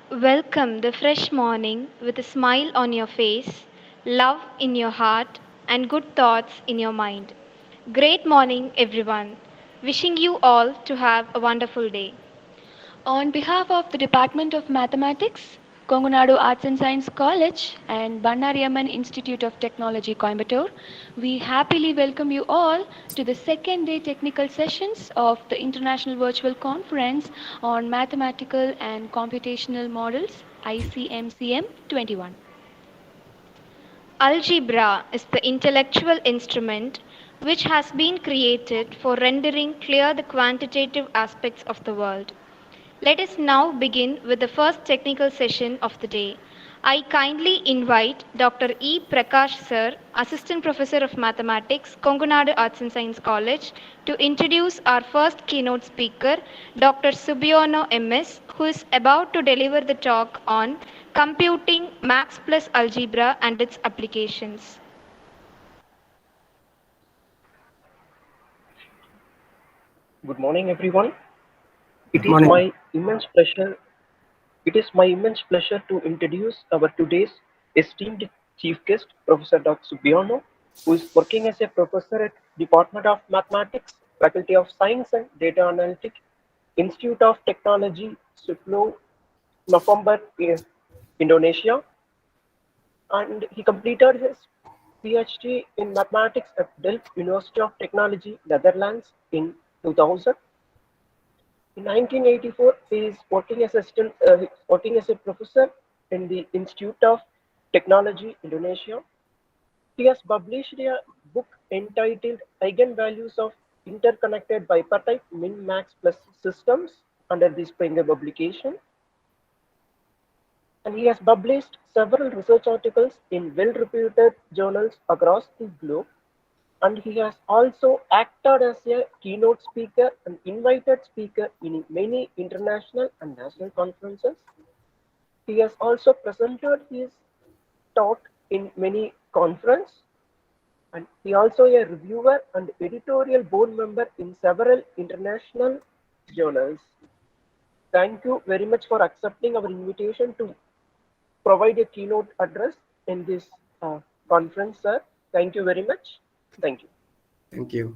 Welcome the fresh morning with a smile on your face, love in your heart, and good thoughts in your mind. Great morning, everyone. Wishing you all to have a wonderful day. On behalf of the Department of Mathematics, Kongunadu Arts and Science College, and Bannari Amman Institute of Technology, Coimbatore, we happily welcome you all to the second day technical sessions of the International Virtual Conference on Mathematical and Computational Models, ICMCM 21. Algebra is the intellectual instrument which has been created for rendering clear the quantitative aspects of the world. Let us now begin with the first technical session of the day. I kindly invite Dr. E. Prakash Sir, Assistant Professor of Mathematics, Kongunadu Arts and Science College, to introduce our first keynote speaker, Dr. SUBIONO MS, who is about to deliver the talk on Computing Max plus Algebra and its Applications. Good morning, everyone. It Good is morning. my immense pleasure. It is my immense pleasure to introduce our today's esteemed chief guest, Professor Dr. Subiono, who is working as a professor at Department of Mathematics, Faculty of Science and Data Analytics, Institute of Technology, Suplo, November, Indonesia, and he completed his PhD in mathematics at Delft University of Technology, Netherlands in 2000. In 1984, he is working as a professor in the Institute of Technology, Indonesia. He has published a book entitled Eigenvalues of Interconnected Bipartite Min-Max Plus Systems under the Springer publication. And he has published several research articles in well-reputed journals across the globe. And he has also acted as a keynote speaker and invited speaker in many international and national conferences. He has also presented his talk in many conferences, and he also a reviewer and editorial board member in several international journals. Thank you very much for accepting our invitation to provide a keynote address in this conference, sir. Thank you very much. Thank you. Thank you.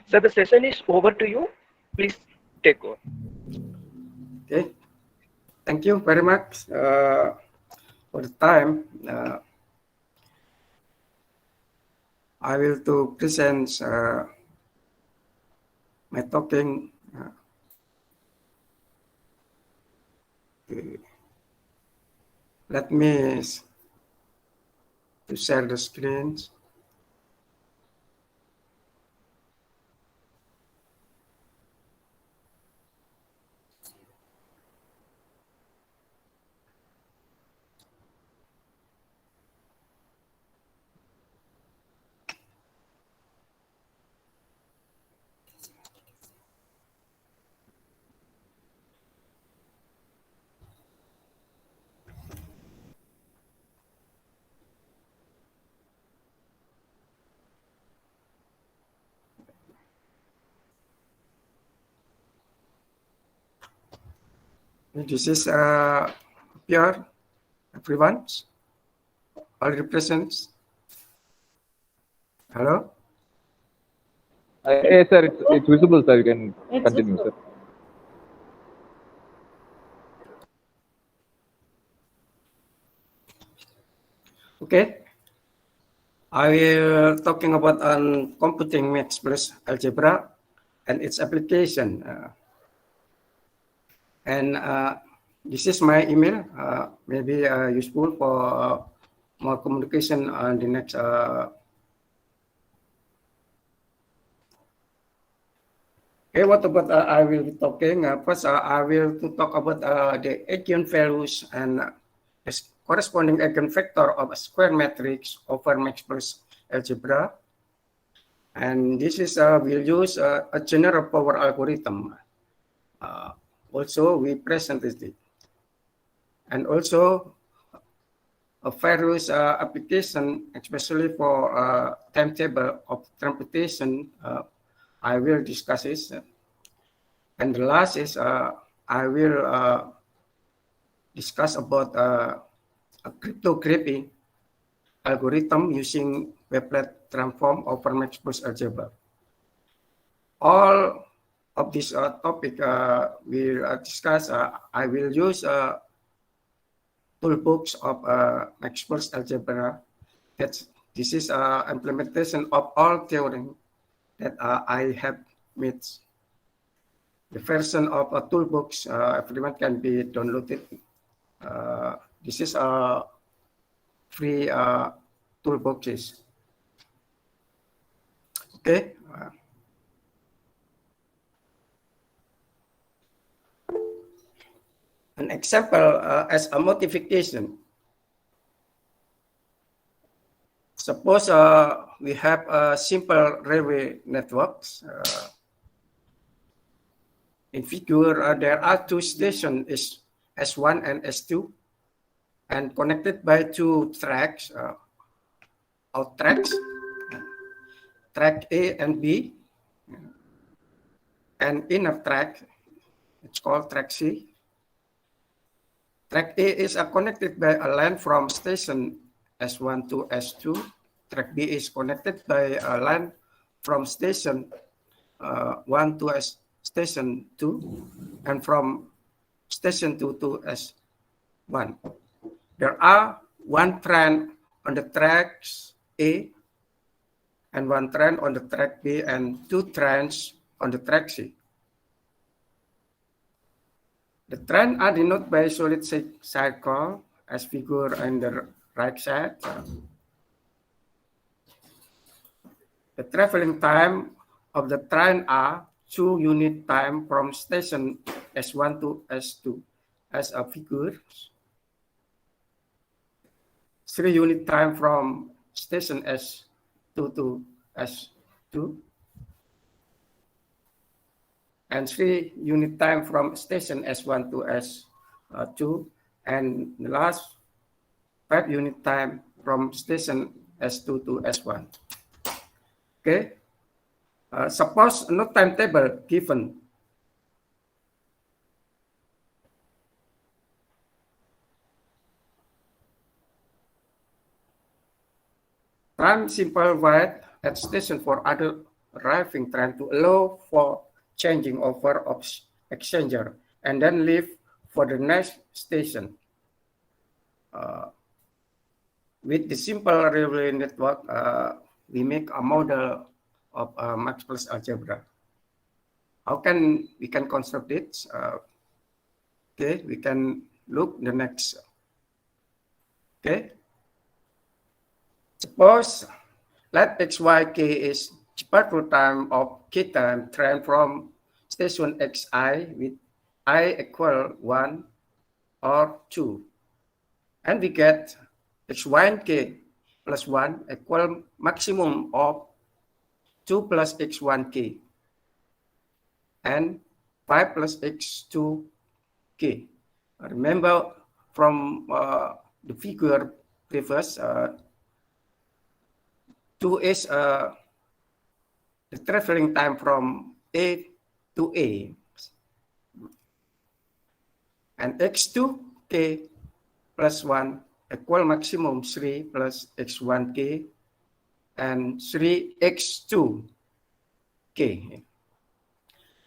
So the session is over to you. Please take over. Okay. Thank you very much for the time. I will to present my talking. Let me to share the screens. This is pure everyone. All represents. Hello. Yes, sir. It's visible, sir. You can continue, sir. Okay. I will talking about computing max plus algebra and its application. And this is my email. Maybe useful for more communication on the next. Okay, what about I will be talking? First, I will to talk about the eigenvalues and the corresponding eigenvector of a square matrix over max plus algebra. And this is we'll use a general power algorithm. Also, we presented it. And also, a various application, especially for timetable of computation, I will discuss it. And the last is I will discuss about a cryptography algorithm using Veplet transform over mixed algebra. All of this topic we'll discuss. I will use toolbox of mixed algebra. This is implementation of all theory that I have made. The version of a toolbox, everyone can be downloaded. This is a free toolboxes. Okay. An example as a modification. Suppose we have a simple railway networks. In figure, there are two stations, S1 and S2, and connected by two tracks, out tracks, track A and B, and inner track, it's called track C. Track A is connected by a line from station S1 to S2. Track B is connected by a line from station 1 to station 2, and from station 2 to S1. There are one train on the tracks A and one train on the track B and two trains on the track C. The train are denoted by solid circle as figure on the right side. The traveling time of the train are 2 unit time from station S1 to S2 as a figure. 3 unit time from station S2 to S2. And 3 unit time from station S1 to S2. And the last 5 unit time from station S2 to S1. Okay. Suppose no timetable given. Time simple wait at station for other arriving train to allow for changing over of exchanger and then leave for the next station. With the simple railway network, we make a model of max algebra. How can we construct it? Okay, we can look the next. Okay. Suppose let xy k is departure time of k time train from station xi with I equal 1 or 2. And we get xy and k plus 1 equal maximum of 2 plus x1k and 5 plus x2k. Remember from the figure previous, 2 is the traveling time from A to A. And x2k plus 1 equal maximum 3 plus x1k and 3x2k.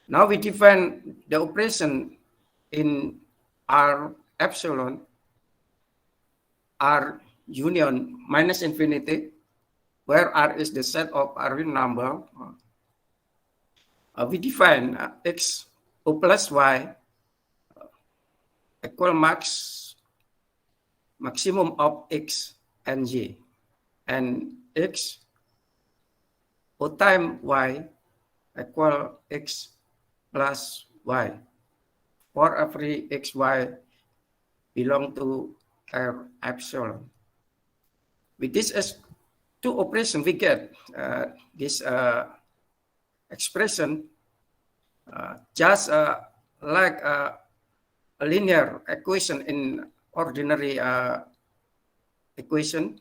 Now we define the operation in R epsilon, R union minus infinity, where R is the set of R real number. We define x o plus y equal maximum of x and y, and x o time y equal x plus y for every xy belong to R epsilon. With this two operations, we get this expression just like a linear equation in ordinary equation.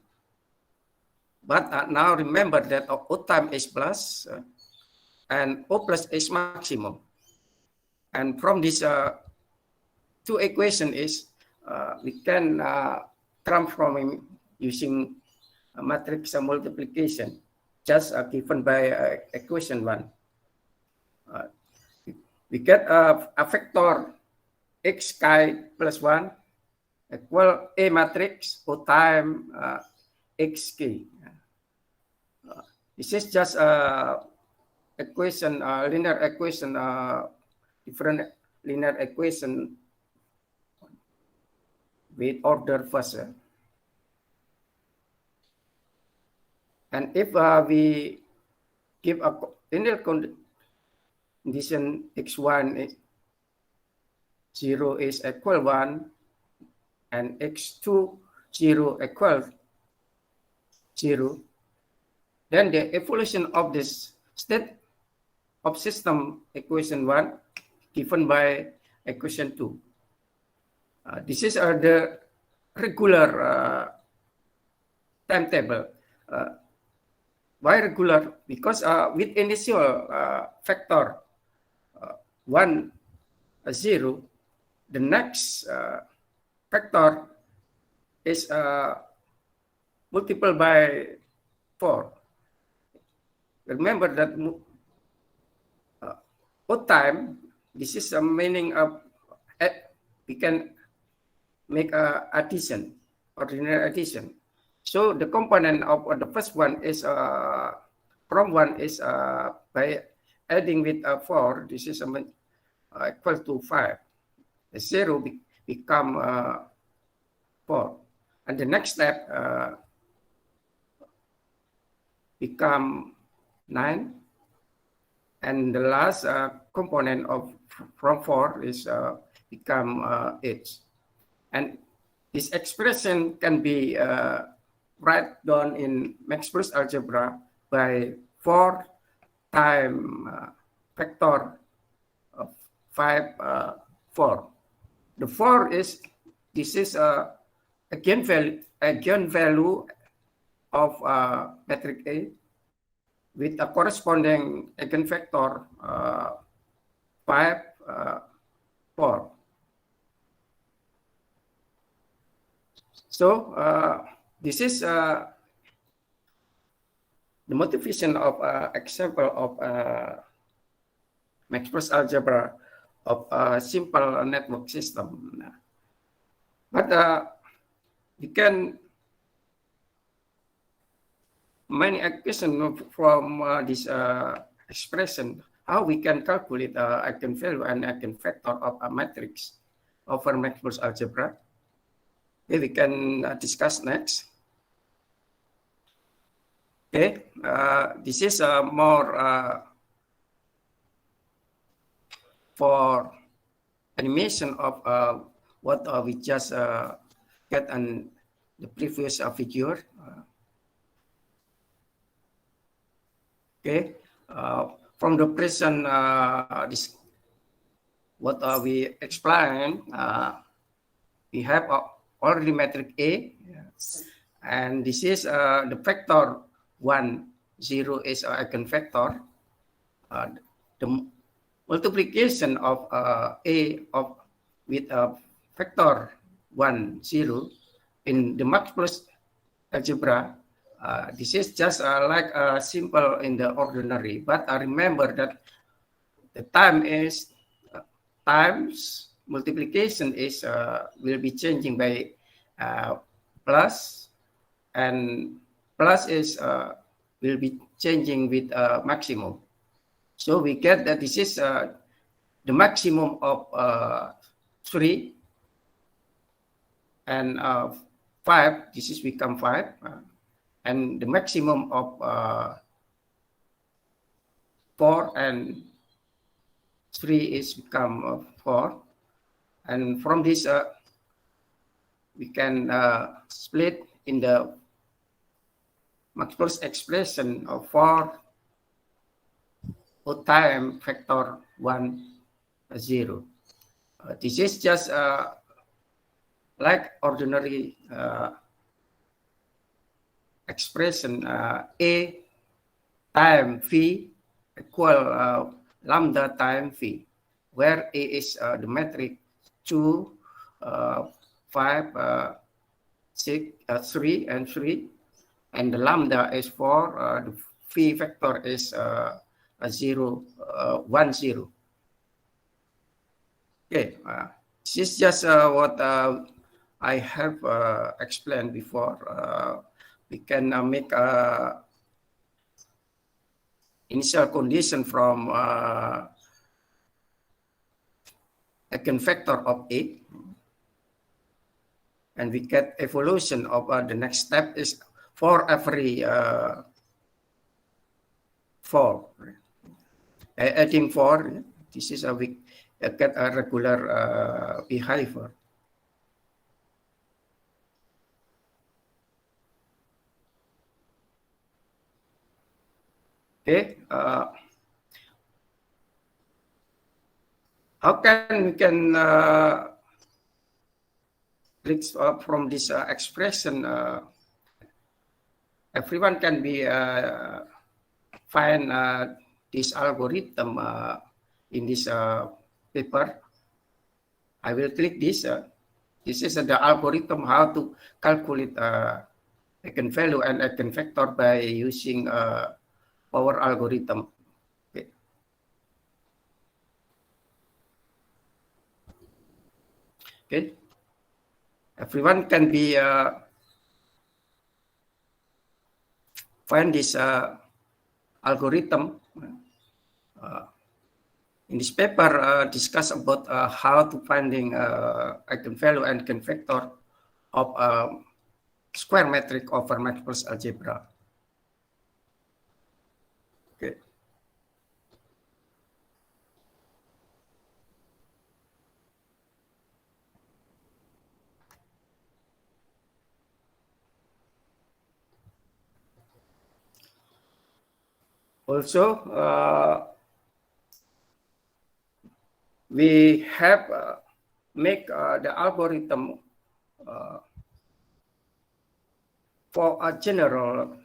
But now remember that O time is plus and O plus is maximum. And from this two equation is we can transform using a matrix multiplication just given by equation 1. We get a vector x chi plus 1 equal A matrix O time x k. This is just a equation, linear equation, different linear equation with order first. And if we give a linear condition x1 is 0 is equal 1 and x2 0 equal 0, then the evolution of this state of system equation 1 given by equation 2. This is the regular timetable. Why regular? Because with initial vector 1, 0, the next vector is multiplied by 4. Remember that O time, this is a meaning of we can make a addition, ordinary addition. So the component of the first one is from 1 is by adding with 4, this is equal to 5. The 0 become 4. And the next step become 9. And the last component of from 4 is become 8. And this expression can be write down in Maxwell's algebra by 4 times vector of 5, 4. The 4 is, this is eigenvalue of matrix A with a corresponding eigenvector 5, 4. So this is the motivation of example of Maxwell's algebra of a simple network system. But you can many equations from this expression, how we can calculate eigenvalue and eigenvector of a matrix over Maxwell's algebra. Okay, we can discuss next. Okay, this is more for animation of what we just get on the previous figure. Okay, from the present this what we explained, we have already matrix A, and this is the vector 1, 0 is eigenvector. The multiplication of A of with vector 1, 0 in the Maxwell's algebra. This is just like simple in the ordinary, but remember that the time is times multiplication is will be changing by plus, and plus is will be changing with maximum. So we get that this is the maximum of 3 and 5. This is become 5. And the maximum of 4 and 3 is become 4. And from this, we can split in the multiple expression for time factor 1, 0. This is just like ordinary expression A time V equal lambda time V, where A is the metric 2, 5, 6, 3, and 3, and the lambda is 4, the V vector is 0, 1, 0. Okay, this is just what I have explained before. We can make initial condition from eigenvector of A, and we get evolution of the next step is for every 4. Adding 4, this is we get a regular behavior. Okay, how can we from this expression? Everyone can be find this algorithm in this paper. I will click this. This is the algorithm how to calculate eigenvalue and eigenvector by using power algorithm. Okay. Okay. Everyone can be find this algorithm. In this paper, discuss about how to finding eigenvalue and eigenvector of square metric over multiple algebra. Okay. Also, we have make the algorithm for a general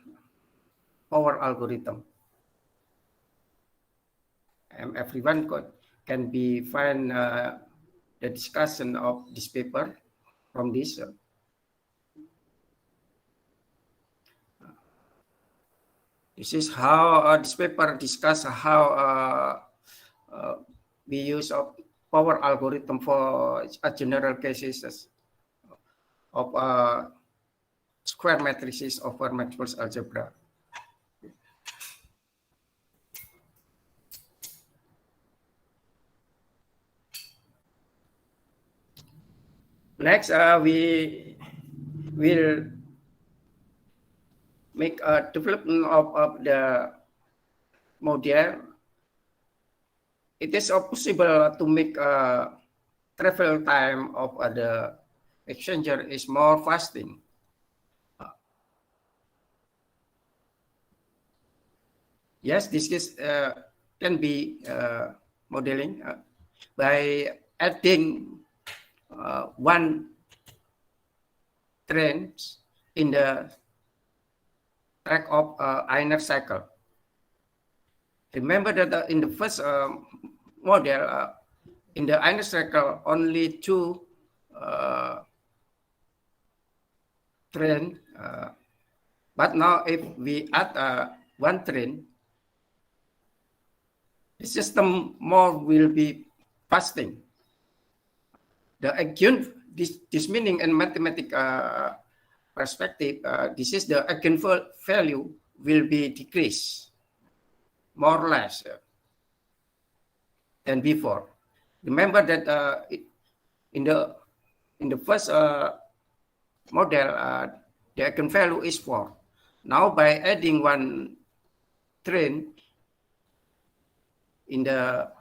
power algorithm, and everyone can be find the discussion of this paper from this. This is how this paper discuss how we use of power algorithm for general cases of square matrices over multiple algebra. Next, we will make a development of the model. It is possible to make a travel time of the exchanger is more fasting. Yes, this is can be modeling by adding one train in the track of inner cycle. Remember that in the first model, in the inner cycle, only 2 train. But now if we add 1 train, the system more will be fasting. The this meaning in mathematical perspective, this is the eigenvalue will be decreased more or less than before. Remember that in the first model, the eigenvalue is 4. Now by adding 1 train in the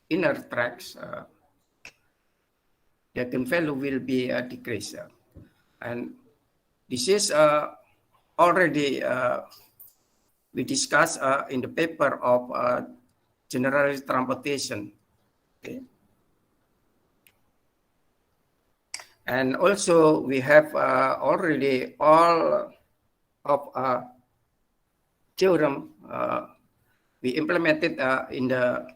inner tracks, the eigenvalue will be decreased. And this is already we discussed in the paper of general transportation. Okay. And also we have already all of theorem we implemented in the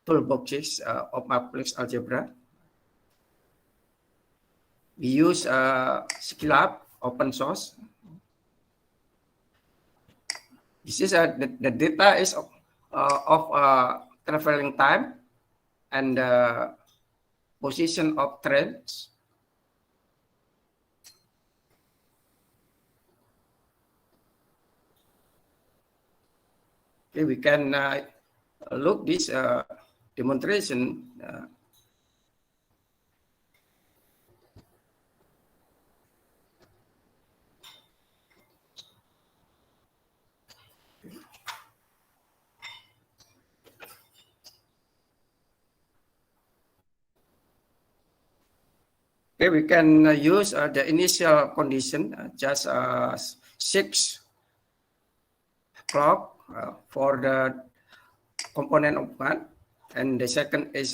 toolboxes of complex algebra. We use Scilab open source. This is the data is of traveling time and position of trains. Okay, we can look this demonstration. Okay, we can use the initial condition, just 6 o'clock for the component of 1, and the second is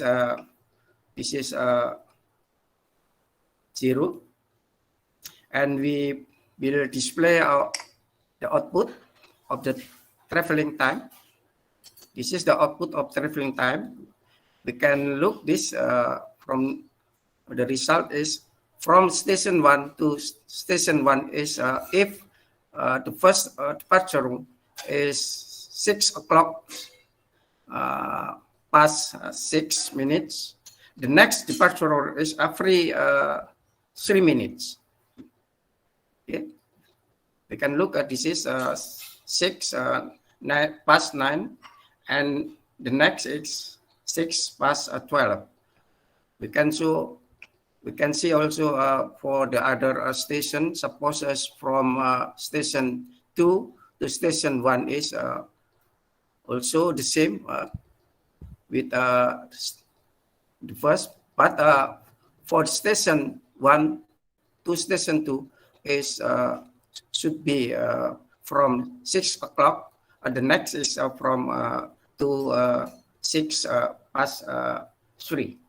this is 0, and we will display the output of the traveling time. This is the output of traveling time. We can look this from the result is from station 1 to station 1 is if the first departure is 6 o'clock past 6 minutes. The next departure is every 3 minutes. Okay. We can look at this is 9 past 9, and the next is 6 past 12. We can see also for the other station, suppose as from station 2 to station 1 is also the same with the first, but for station 1 to station 2 is should be from 6 o'clock. The next is from to 6 past 3.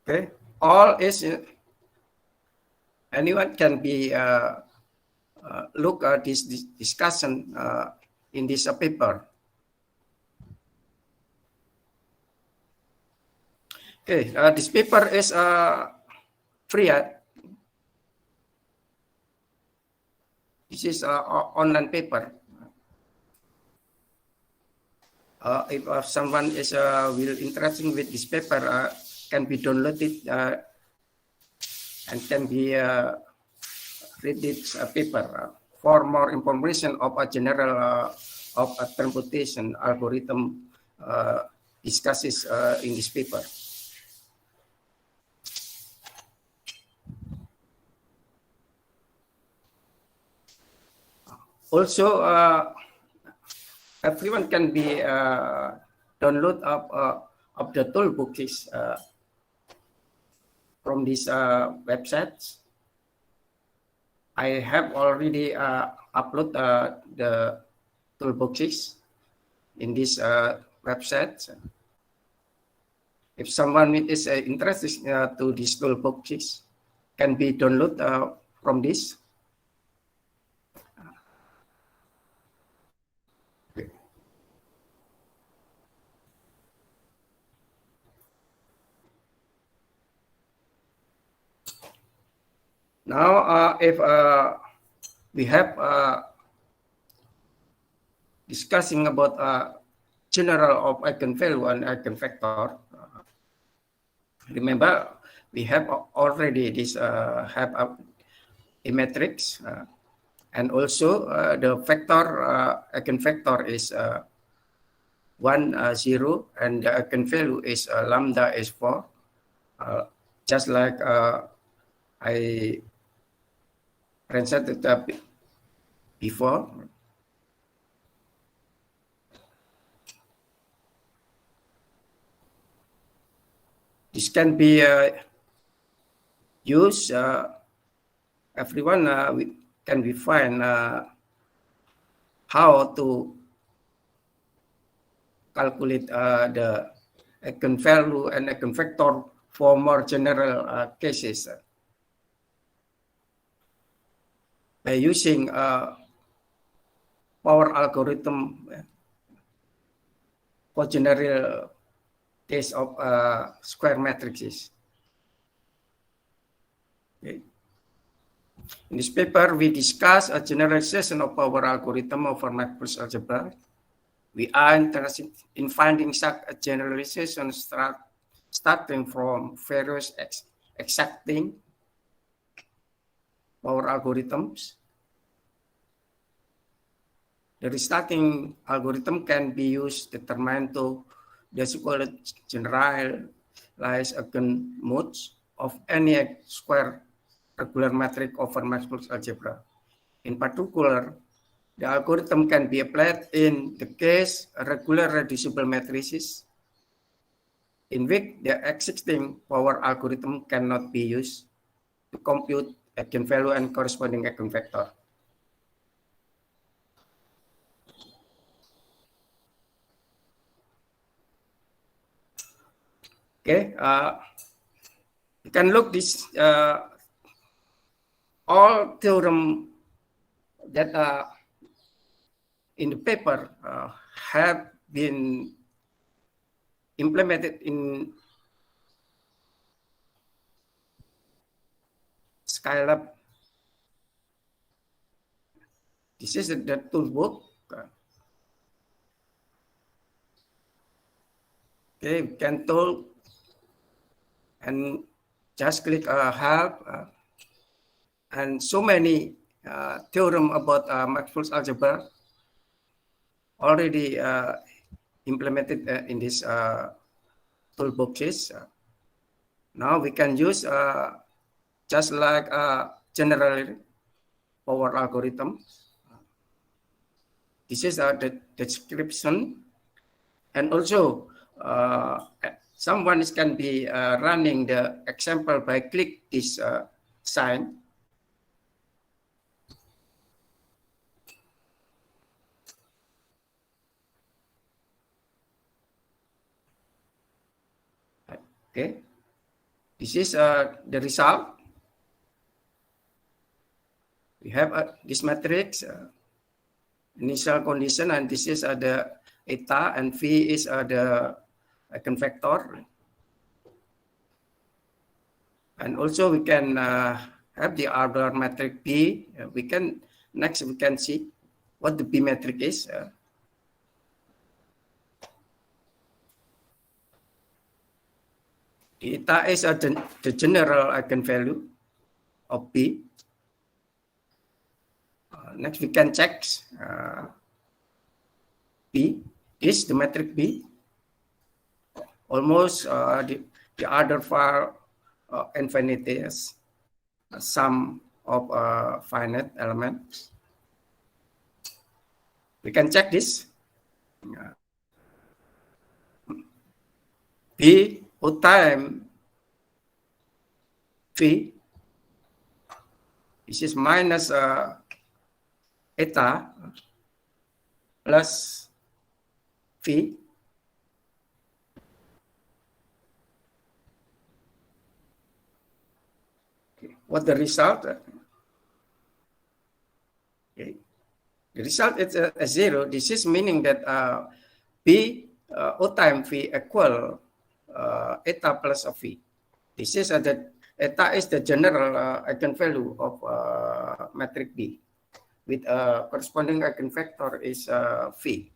Okay, all is anyone can be look at this discussion in this paper. Okay, this paper is free. This is an online paper. If someone is will interested with this paper, can be downloaded and can be read this paper. For more information of a general of a computation algorithm discusses in this paper. Also, everyone can be download of the toolboxes from these websites. I have already uploaded the toolboxes in this website. If someone is interested to these toolboxes, can be downloaded from this. Now, if we have discussing about general of eigenvalue and eigenvector, remember we have already this have a matrix, and also the vector eigenvector is 1, 0, and the eigenvalue is lambda is 4, just like I presented before. This can be used. Everyone can define how to calculate the eigenvalue and eigenvector for more general cases by using power algorithm for general case of square matrices. Okay. In this paper, we discuss a generalization of power algorithm over matrix algebra. We are interested in finding such a generalization starting from various exacting power algorithms. The resulting algorithm can be used to determine the so-called generalized eigenmodes of any square regular matrix over matrix algebra. In particular, the algorithm can be applied in the case regular reducible matrices in which the existing power algorithm cannot be used to compute eigenvalue and corresponding eigenvector. Okay, you can look this all theorem that in the paper have been implemented in Skylab. This is the toolbook. Okay, we can tool and just click help and so many theorem about matrix algebra already implemented in this toolboxes. Now we can use just like general power algorithm. This is the description, and also someone can be running the example by click this sign. Okay, this is the result. We have this matrix, initial condition, and this is the eta, and V is the eigenvector. And also we can have the order matrix B. We can see what the B matrix is. Eta is the general eigenvalue of B. Next, we can check B. This is the matrix B. Almost the order for infinity is a sum of finite elements. We can check this. B O time V. This is minus eta plus V. Okay. What the result? Okay. The result is a 0. This is meaning that B O time V equal eta plus V. This is the eta is the general eigenvalue of matrix B, with corresponding eigenvector is V.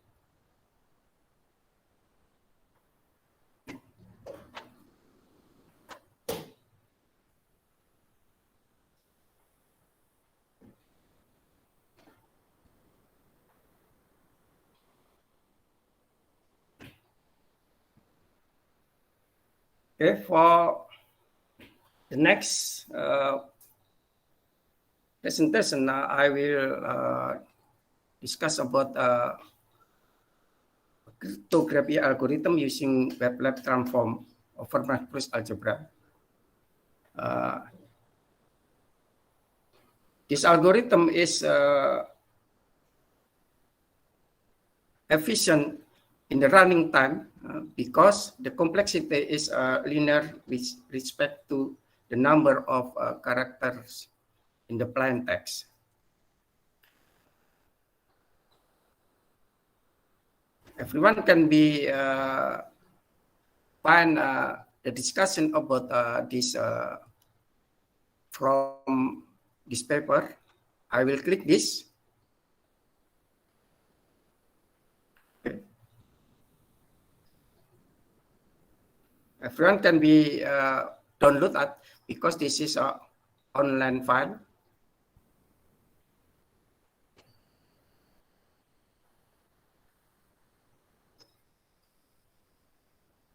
Okay, for the next presentation, I will discuss about cryptography algorithm using web-lab transform over matrix algebra. This algorithm is efficient in the running time because the complexity is linear with respect to the number of characters in the plain text. Everyone can be find the discussion about this from this paper. I will click this. Okay. Everyone can be download that because this is an online file.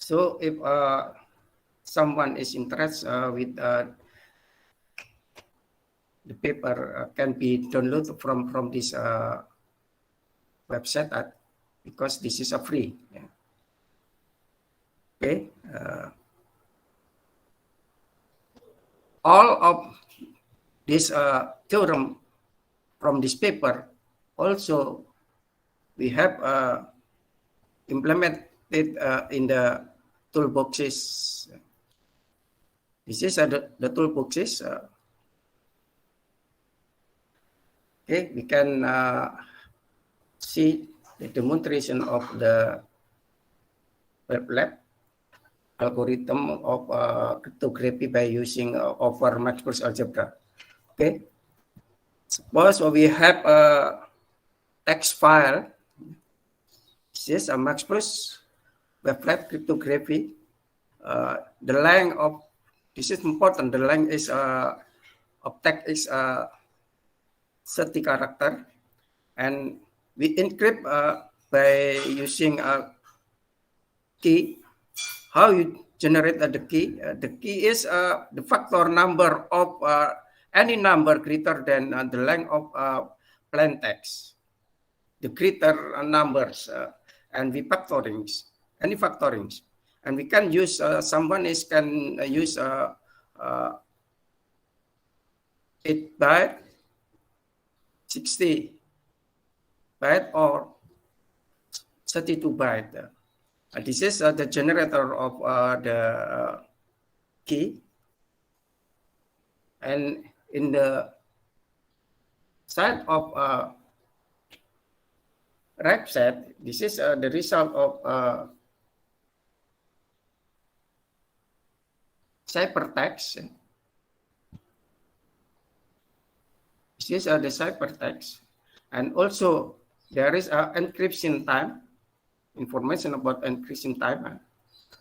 So if someone is interested with the paper can be downloaded from this website because this is a free. Yeah. Okay. All of this theorem from this paper also we have implemented in the toolboxes. This is the toolboxes. Okay, we can see the demonstration of the web lab algorithm of cryptography by using over matrix algebra. Okay, suppose we have a text file. This is a matrix web lab cryptography. The length of this is important. The length is of text is 30 character, and we encrypt by using a key. How you generate the key? The key is the factor number of any number greater than the length of plain text. The greater numbers and we factorings, any factorings, and we can use someone is can use 8 byte, 60 byte, or 32 byte. This is the generator of the key, and in the side of right side, this is the result of ciphertext. This is the ciphertext, and also there is encryption time. Information about encryption time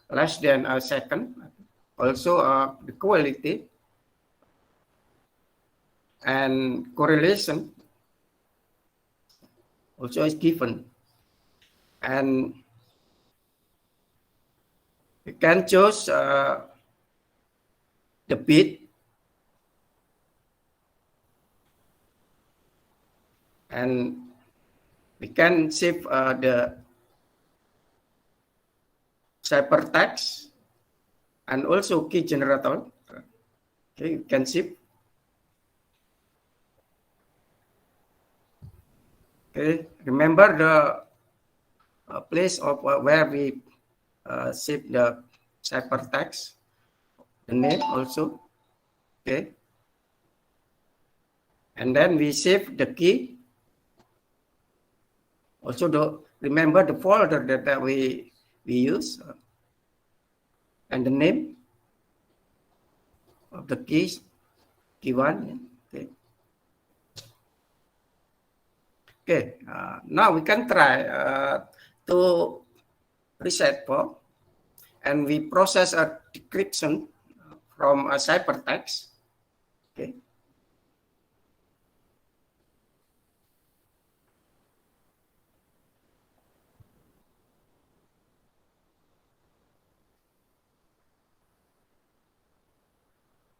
less than a second. Also the quality and correlation also is given, and we can choose the bit, and we can save the ciphertext and also key generator. Okay, you can save. Okay, remember the place of where we save the ciphertext, the name also. Okay, and then we save the key. Also, remember the folder that we use and the name of the keys, key one. Okay. Okay. Now we can try to reset for, and we process a decryption from a ciphertext. Okay.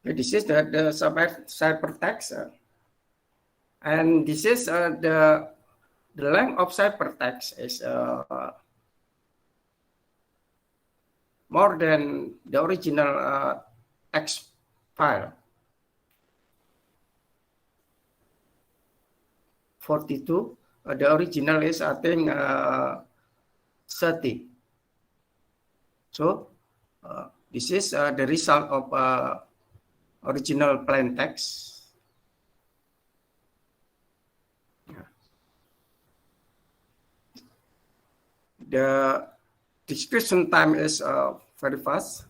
This is the ciphertext, and this is the length of ciphertext is more than the original text file. 42. The original is, I think, 30. So this is the result of original plain text. The description time is very fast,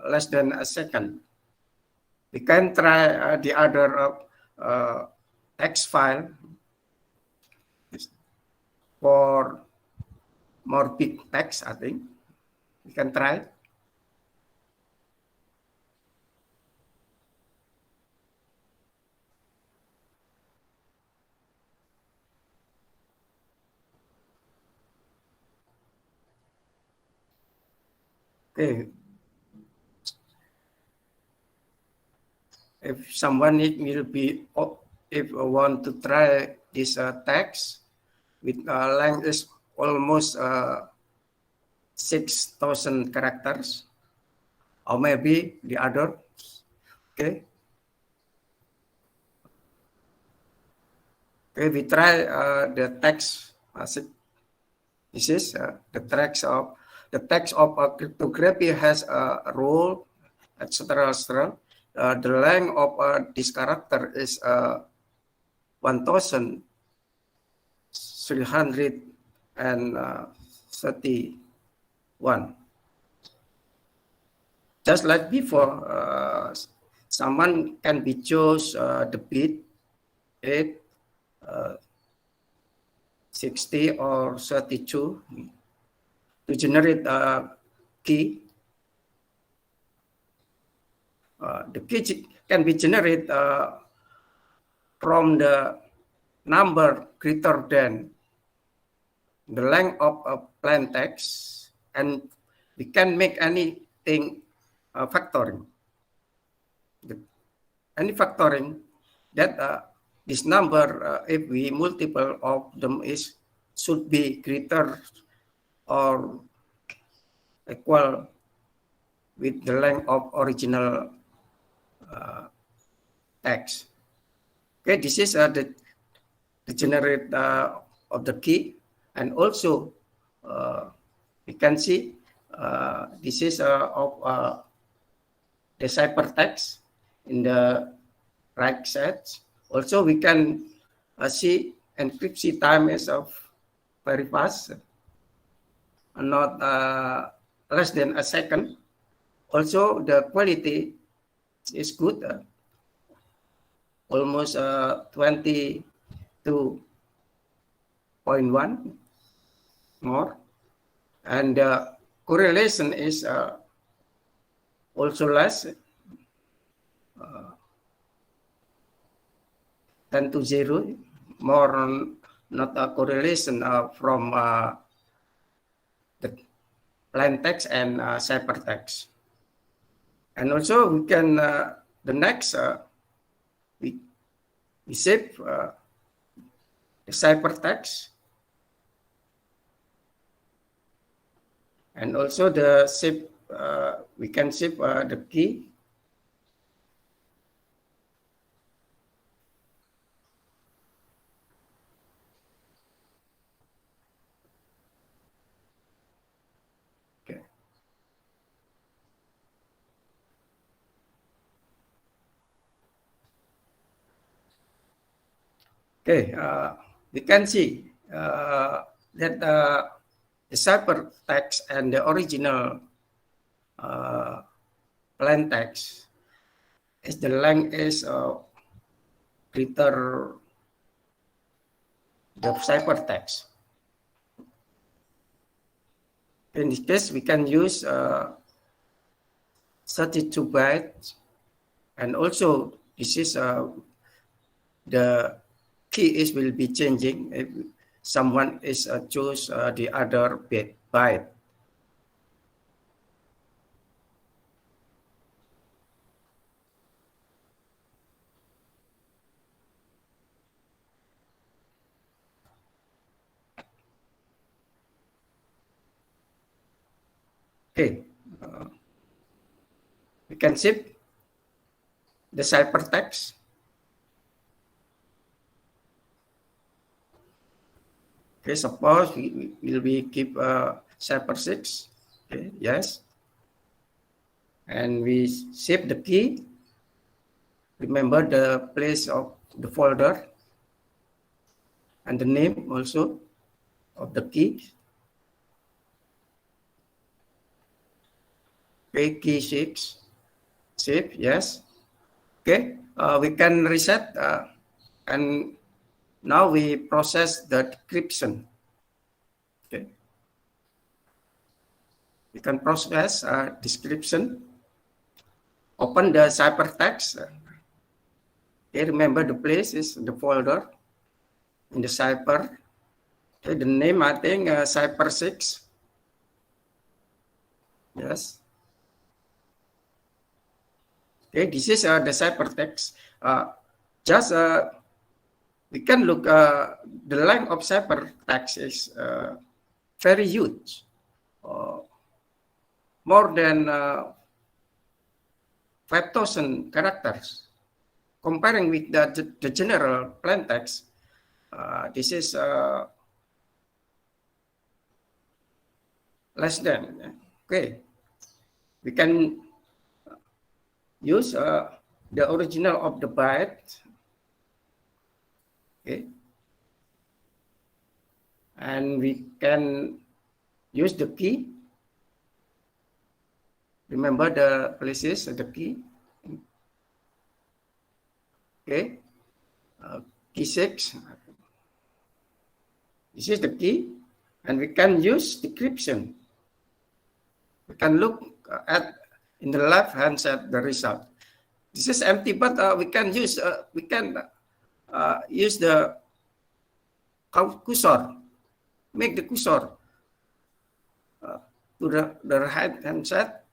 less than a second. We can try the other text file for more big text, I think. We can try. Okay. If someone will be, if want to try this text with length is almost 6,000 characters, or maybe the other. Okay. Okay, we try the text. This is the text of cryptography has a rule, etc. etc. The length of this character is 1,331. Just like before, someone can be choose the bit 8, 60 or 32 to generate a key. The key can be generated from the number greater than the length of a plain text, and we can make anything factoring. Any factoring that this number, if we multiple of them, should be greater or equal with the length of original text. Okay, this is the generate of the key, and also we can see this is of the ciphertext in the right side. Also, we can see encryption time is of very fast, not less than a second. Also, the quality is good, almost 22.1 more, and correlation is also less, 10 to 0, more not a correlation from the plain text and ciphertext. And also we can, the next, we save the ciphertext, and also the save, we can save the key. Okay, we can see that the ciphertext and the original plain text is the length is greater the ciphertext. In this case, we can use 32 bytes, and also this is the key will be changing if someone is choose the other byte. Okay, we can ship the ciphertext. Okay, suppose we keep cipher 6. Okay, yes. And we save the key. Remember the place of the folder and the name also of the key. Okay, key 6. Save, yes. Okay, we can reset and now we process the decryption. Okay. We can process description. Open the ciphertext. Okay, remember the place is the folder in the cipher. Okay, the name I think cipher 6. Yes. Okay, this is the ciphertext. Just we can look the length of ciphertext is very huge, more than 5,000 characters. Comparing with the general plain text, this is less than. Okay, we can use the original of the byte. Okay, and we can use the key. Remember the places of the key. Okay, key 6. This is the key, and we can use decryption. We can look at in the left hand side the result. This is empty, but we can use the cursor, make the cursor to the right hand side.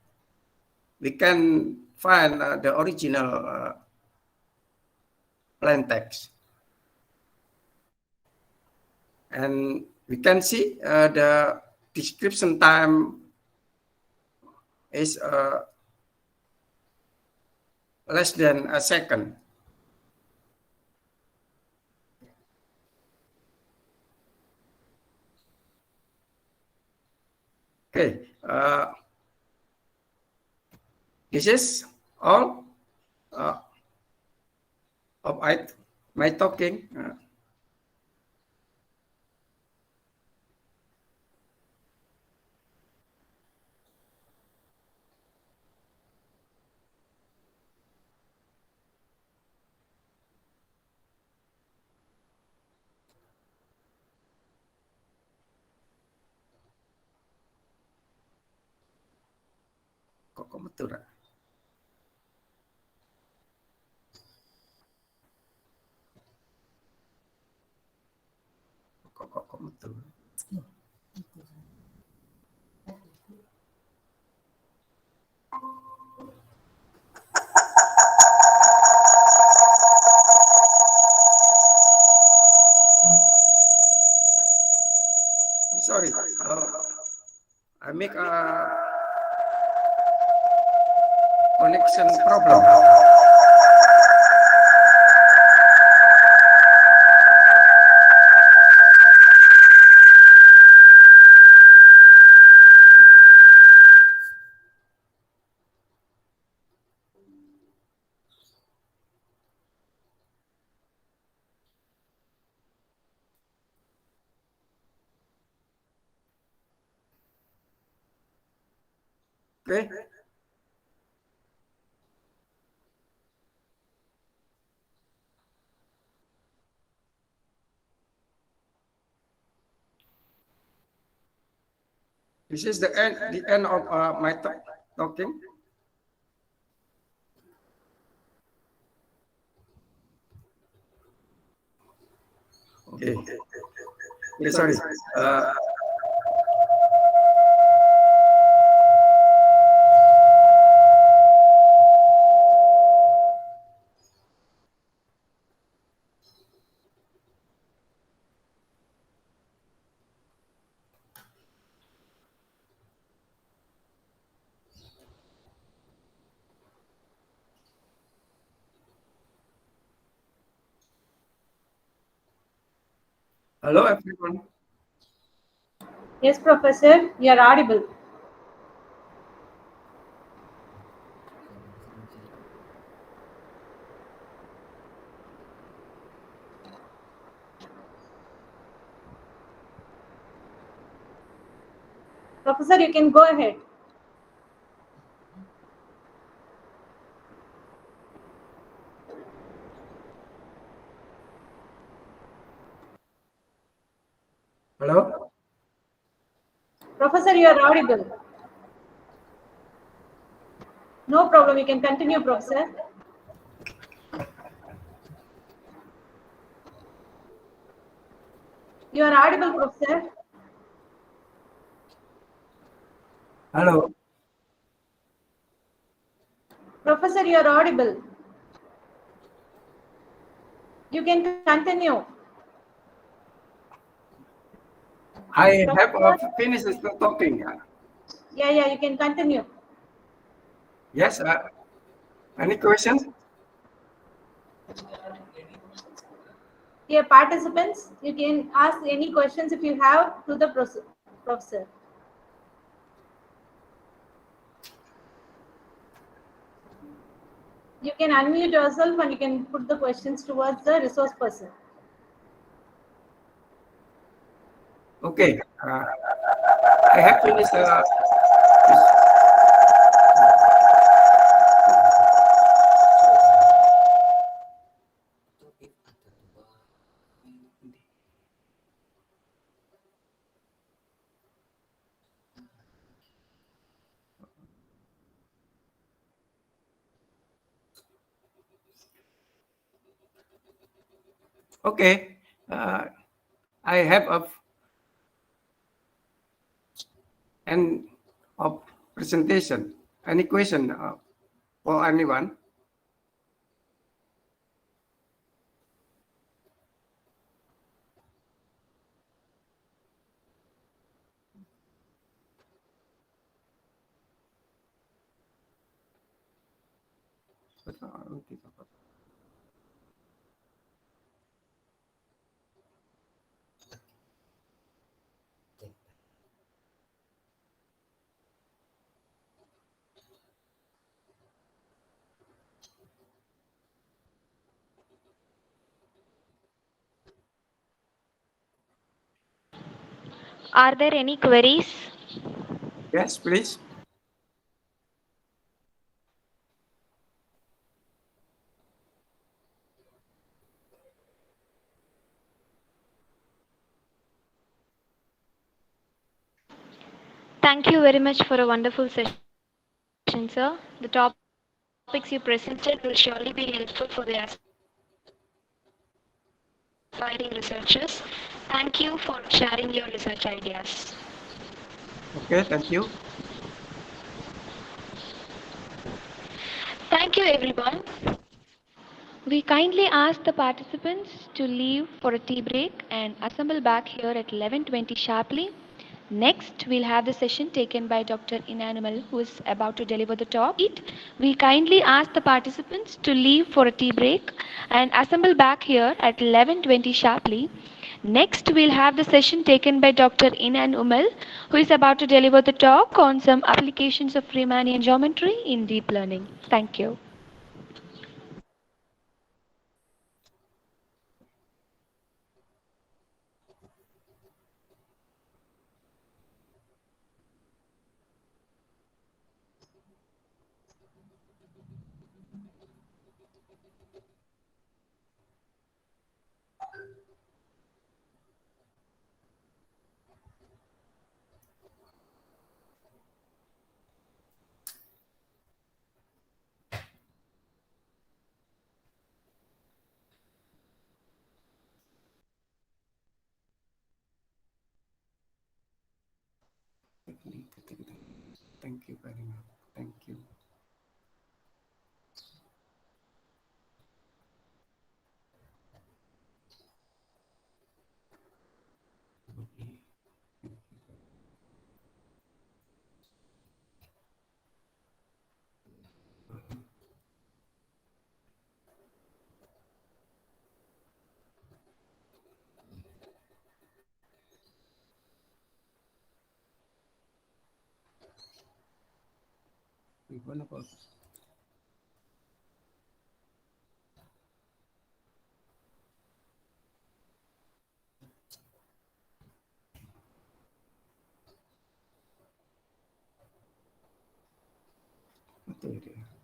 We can find the original plain text, and we can see the description time is less than a second. Okay, this is all of my talking. Kongunadu. Kongunadu. Sorry, I make a connection problem. Okay. This is the end of my talking. Okay. Okay, sorry. Hello, everyone. Yes, Professor, you are audible. Professor, you can go ahead. Hello. Professor, you are audible. No problem, you can continue, Professor. You are audible, Professor. Hello. Professor, you are audible. You can continue. I have Professor? finished the talking. Yeah, you can continue. Yes. Any questions? Dear participants, you can ask any questions if you have to the professor. You can unmute yourself and you can put the questions towards the resource person. Okay. I have finished. Okay. I have an of presentation. Any question for anyone? Are there any queries? Yes, please. Thank you very much for a wonderful session, sir. The topics you presented will surely be helpful for the aspiring researchers. Thank you for sharing your research ideas. Okay, thank you. Thank you, everyone. We kindly ask the participants to leave for a tea break and assemble back here at 11:20 sharply. Next, we'll have the session taken by Dr. Inanumal, who is about to deliver the talk. We kindly ask the participants to leave for a tea break and assemble back here at 11:20 sharply. Next, we'll have the session taken by Dr. Inan Umal, who is about to deliver the talk on some applications of Riemannian geometry in deep learning. Thank you. Thank you very much. Thank you. Ribbon apa? Betul dia.